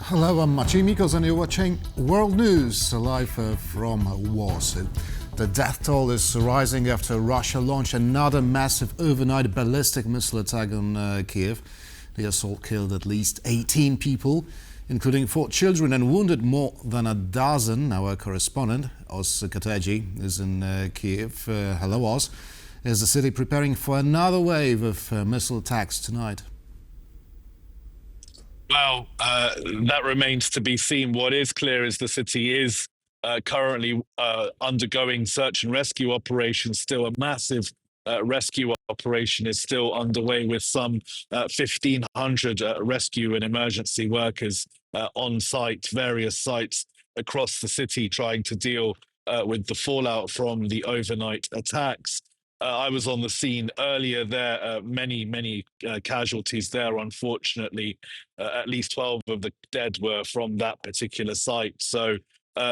Hello, I'm Maciej Mikos and you're watching World News live from Warsaw. The death toll is rising after Russia launched another massive overnight ballistic missile attack on Kiev. The assault killed at least 18 people, including 4 children, and wounded more than a dozen. Our correspondent, Oz Kateji, is in Kiev. Hello, Oz. Is the city preparing for another wave of missile attacks tonight? Well, that remains to be seen. What is clear is the city is currently undergoing search and rescue operations. Still, a massive rescue operation is still underway with some 1,500 rescue and emergency workers on site, various sites across the city, trying to deal with the fallout from the overnight attacks. I was on the scene earlier there. Many casualties there, unfortunately. At least 12 of the dead were from that particular site. So,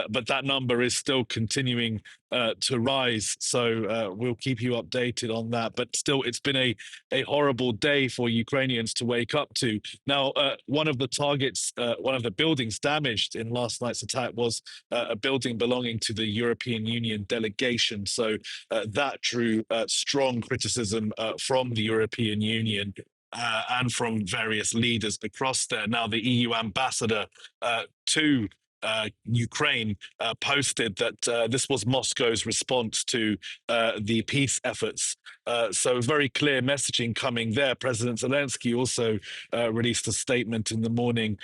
but that number is still continuing to rise. So we'll keep you updated on that. But still, it's been a horrible day for Ukrainians to wake up to. Now, one of the targets, one of the buildings damaged in last night's attack was a building belonging to the European Union delegation. So that drew strong criticism from the European Union and from various leaders across there. Now, the EU ambassador to Ukraine posted that this was Moscow's response to the peace efforts. So very clear messaging coming there. President Zelensky also released a statement in the morning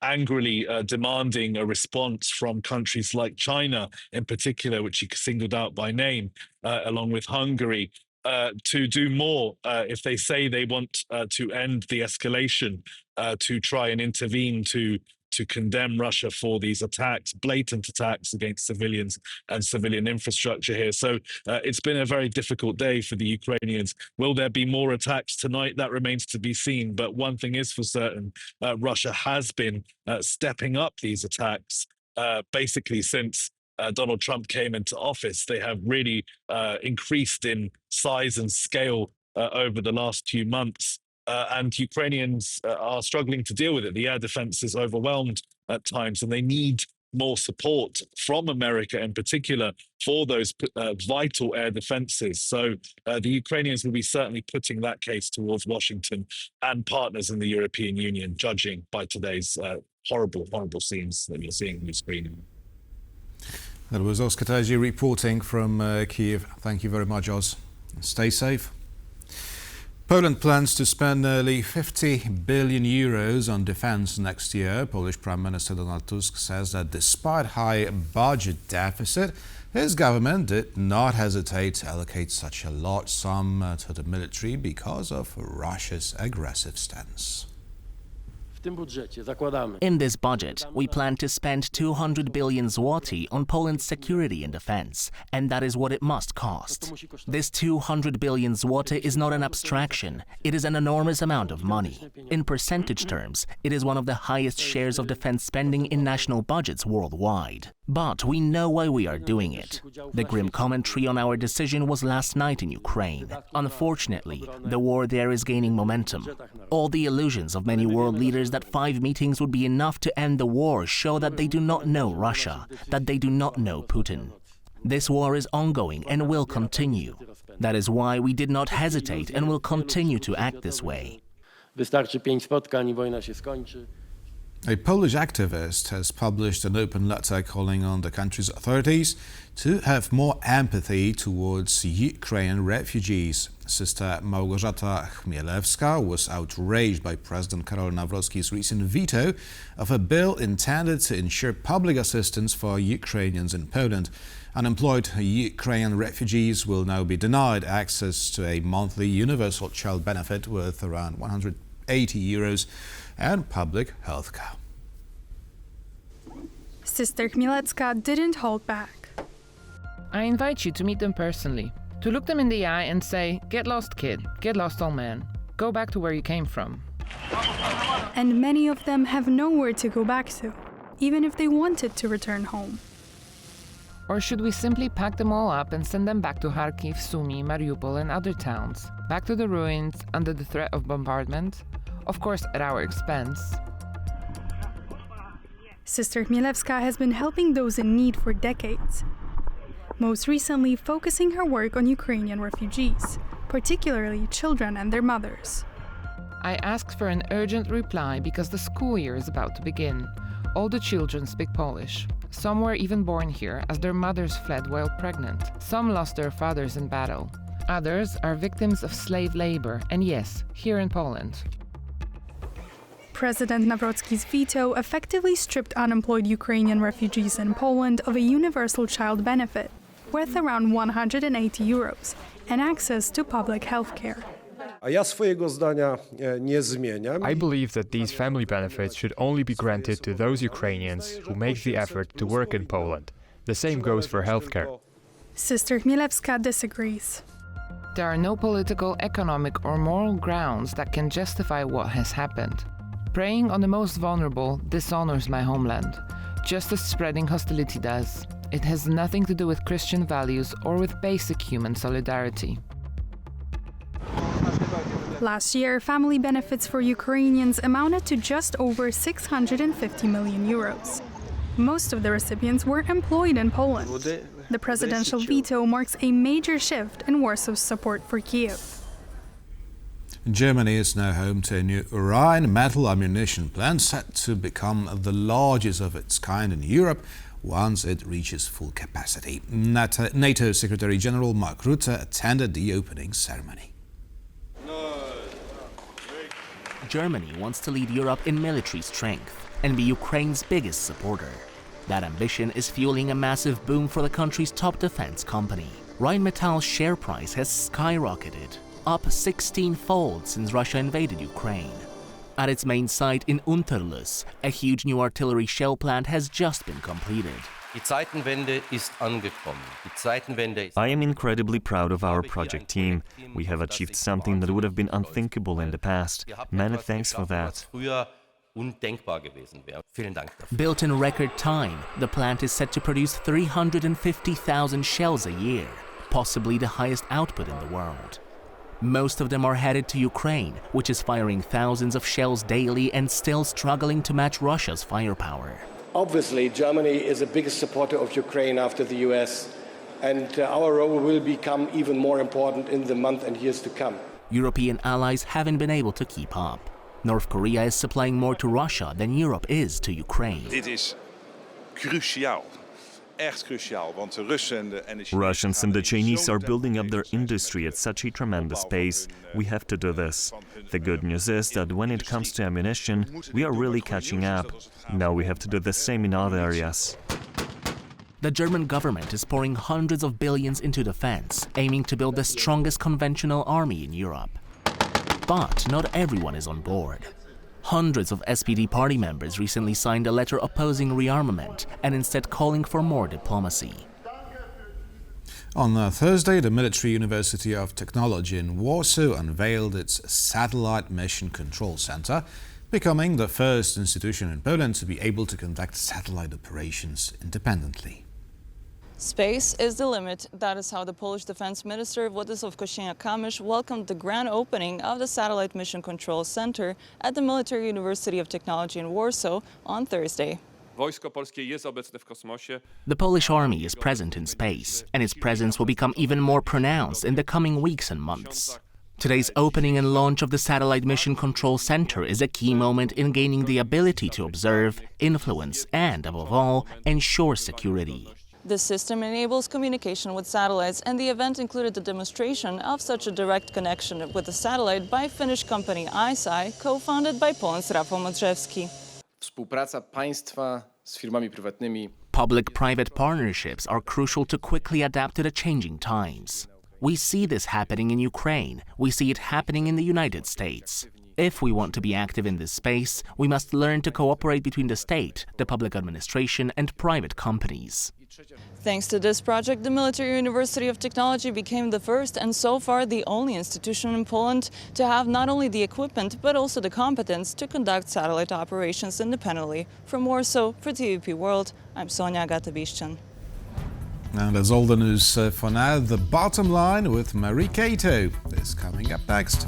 angrily demanding a response from countries like China in particular, which he singled out by name, along with Hungary, to do more if they say they want to end the escalation, to try and intervene to condemn Russia for these attacks, blatant attacks against civilians and civilian infrastructure here. So it's been a very difficult day for the Ukrainians. Will there be more attacks tonight? That remains to be seen. But one thing is for certain, Russia has been stepping up these attacks basically since Donald Trump came into office. They have really increased in size and scale over the last few months. And Ukrainians are struggling to deal with it. The air defense is overwhelmed at times, and they need more support from America in particular for those vital air defenses. So the Ukrainians will be certainly putting that case towards Washington and partners in the European Union, judging by today's horrible scenes that you're seeing on the screen. That was Oz Kateji reporting from Kiev. Thank you very much, Oz. Stay safe. Poland plans to spend nearly 50 billion euros on defense next year. Polish Prime Minister Donald Tusk says that despite high budget deficit, his government did not hesitate to allocate such a large sum to the military because of Russia's aggressive stance. In this budget, we plan to spend 200 billion zloty on Poland's security and defense, and that is what it must cost. This 200 billion zloty is not an abstraction, it is an enormous amount of money. In percentage terms, it is one of the highest shares of defense spending in national budgets worldwide. But we know why we are doing it. The grim commentary on our decision was last night in Ukraine. Unfortunately, the war there is gaining momentum. All the illusions of many world leaders that 5 meetings would be enough to end the war show that they do not know Russia, that they do not know Putin. This war is ongoing and will continue. That is why we did not hesitate and will continue to act this way. Wystarczy 5 spotkań i wojna się skończy. A Polish activist has published an open letter calling on the country's authorities to have more empathy towards Ukrainian refugees. Sister Małgorzata Chmielewska was outraged by President Karol Nawrocki's recent veto of a bill intended to ensure public assistance for Ukrainians in Poland. Unemployed Ukrainian refugees will now be denied access to a monthly universal child benefit worth around 180 euros and public health care. Sister Chmielewska didn't hold back. I invite you to meet them personally, to look them in the eye and say, "Get lost, kid. Get lost, old man. Go back to where you came from." And many of them have nowhere to go back to, even if they wanted to return home. Or should we simply pack them all up and send them back to Kharkiv, Sumy, Mariupol and other towns, back to the ruins under the threat of bombardment? Of course, at our expense. Sister Chmielewska has been helping those in need for decades, most recently focusing her work on Ukrainian refugees, particularly children and their mothers. I asked for an urgent reply because the school year is about to begin. All the children speak Polish. Some were even born here as their mothers fled while pregnant. Some lost their fathers in battle. Others are victims of slave labor, and yes, here in Poland. President Nawrocki's veto effectively stripped unemployed Ukrainian refugees in Poland of a universal child benefit, worth around 180 euros, and access to public health care. I believe that these family benefits should only be granted to those Ukrainians who make the effort to work in Poland. The same goes for healthcare. Sister Chmielewska disagrees. There are no political, economic, or moral grounds that can justify what has happened. Preying on the most vulnerable dishonors my homeland, just as spreading hostility does. It has nothing to do with Christian values or with basic human solidarity. Last year, family benefits for Ukrainians amounted to just over 650 million euros. Most of the recipients were employed in Poland. The presidential veto marks a major shift in Warsaw's support for Kiev. Germany is now home to a new Rhine metal ammunition plant set to become the largest of its kind in Europe once it reaches full capacity. NATO Secretary General Mark Rutte attended the opening ceremony. Germany wants to lead Europe in military strength and be Ukraine's biggest supporter. That ambition is fueling a massive boom for the country's top defense company. Rheinmetall's share price has skyrocketed, up 16-fold since Russia invaded Ukraine. At its main site in Unterlüß, a huge new artillery shell plant has just been completed. I am incredibly proud of our project team. We have achieved something that would have been unthinkable in the past. Many thanks for that. Built in record time, the plant is set to produce 350,000 shells a year, possibly the highest output in the world. Most of them are headed to Ukraine, which is firing thousands of shells daily and still struggling to match Russia's firepower. Obviously, Germany is the biggest supporter of Ukraine after the US, and our role will become even more important in the months and years to come. European allies haven't been able to keep up. North Korea is supplying more to Russia than Europe is to Ukraine. Dit is cruciaal. Echt cruciaal, want de Russen en de Russians and the Chinese are building up their industry at such a tremendous pace. We have to do this. The good news is that when it comes to ammunition, we are really catching up. Now we have to do the same in other areas. The German government is pouring hundreds of billions into defense, aiming to build the strongest conventional army in Europe. But not everyone is on board. Hundreds of SPD party members recently signed a letter opposing rearmament and instead calling for more diplomacy. On Thursday, the Military University of Technology in Warsaw unveiled its Satellite Mission Control Center, becoming the first institution in Poland to be able to conduct satellite operations independently. Space is the limit. That is how the Polish Defense Minister Władysław Kosiniak-Kamysz welcomed the grand opening of the Satellite Mission Control Center at the Military University of Technology in Warsaw on Thursday. The Polish army is present in space, and its presence will become even more pronounced in the coming weeks and months. Today's opening and launch of the Satellite Mission Control Center is a key moment in gaining the ability to observe, influence, and, above all, ensure security. This system enables communication with satellites, and the event included the demonstration of such a direct connection with the satellite by Finnish company ISI, co-founded by Poland's Rafał Modrzewski. Współpraca państwa z firmami prywatnymi. Public-private partnerships are crucial to quickly adapt to the changing times. We see this happening in Ukraine. We see it happening in the United States. If we want to be active in this space, we must learn to cooperate between the state, the public administration, and private companies. Thanks to this project, the Military University of Technology became the first and so far the only institution in Poland to have not only the equipment but also the competence to conduct satellite operations independently. From Warsaw, for TVP World, I'm Sonia Gatabiszczan. And that's all the news for now. The bottom line with Marie Cato is coming up next.